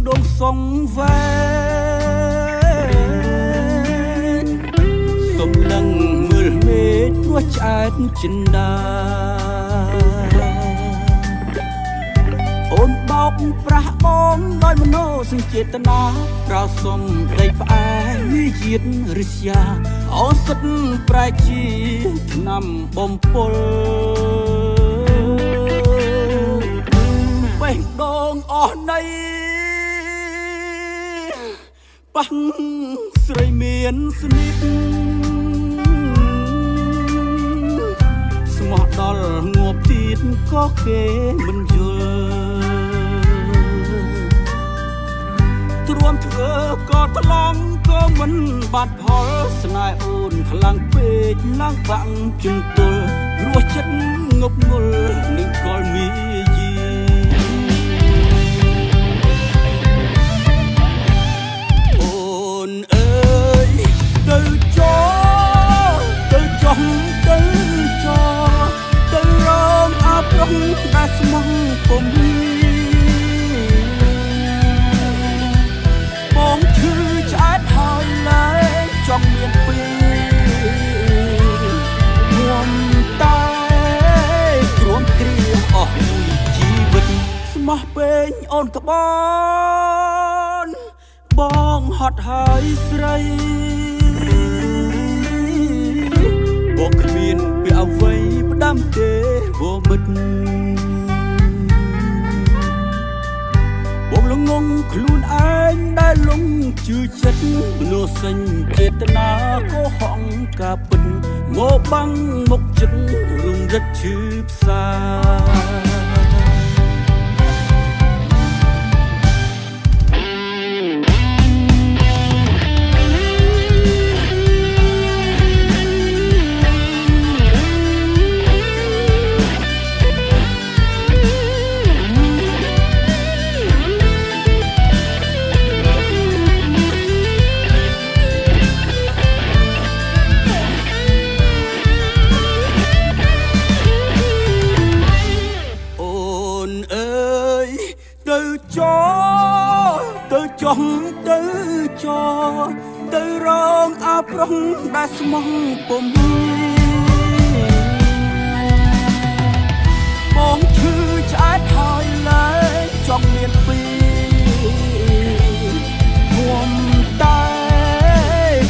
ដងសងវែងសំឡឹងមើលមេឃព្រោះឆ្អែតចិនដាអូនបោកប្រះបងដោយមโนសញ្ចេតនាប្រោសុំដីផ្អែមវិយាតរិស្យាអូនសិតប្រែជាឆ្នាំបំពុលបេះដូងអស់នៃប៉ះស្រីមានស្និទ្ធស្មោះដល់ងប់ទៀតក៏គេមិនយល់ទ្រាំធ្វើក៏ថ្លង់ក៏មិនបាត់ផលស្នេហ៍អូនខ្លាំងពេកឡើងបាក់ជន្ទល់រស់ចិត្តងប់ងល់នឹងកលមីយាអូនអើយទៅចោទៅចង់ទៅចោទៅរងអាប្រុងដែលស្មោះពុំបងឈឺឆ្អែតហើយឡើយចង់មានពីខ្ញុំតែគ្រាំគ្រាអស់មួយជីវិតស្មោះពេញអូនក្បនបងហត់ហើយស្រីបងគ្មានពីអ្វីផ្ដាំទេវមិត្តបងលងងខ្លួនឯងដែលលងជឿចិត្តមនុស្សសេញចេតនាក៏ហងការពិតមកបាំងមុខចិត្តរំរិតឈឺផ្សាទៅចោទៅចង់ទៅចោទៅរងអាប្រុងដែលស្មោះពុំបងឈឺឆ្អែតហើយឡើយចង់មានពីខ្ញុំតែ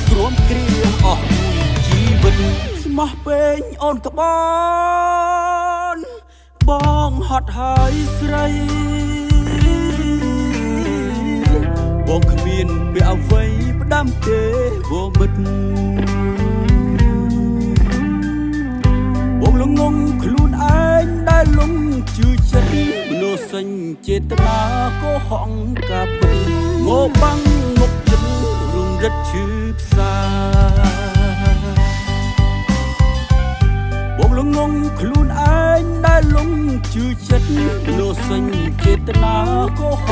គ្រាំគ្រាអស់មួយជីវិតស្មោះពេញអូនក្បនបងហត់ហើយស្រីបងគ្មានពីអ្វីផ្ដាំទេវមិត្តបងលងងខ្លួនឯងដែលលងជឿចិត្តមនុស្សសេញចេតនាក៏ហងការពិតមកបាំងមុខចិត្តរំរិតឈឺផ្សាបងលងងខ្លួនឯងដែលលងជឿចិត្តមនុស្សសេញចេតនាក៏ហ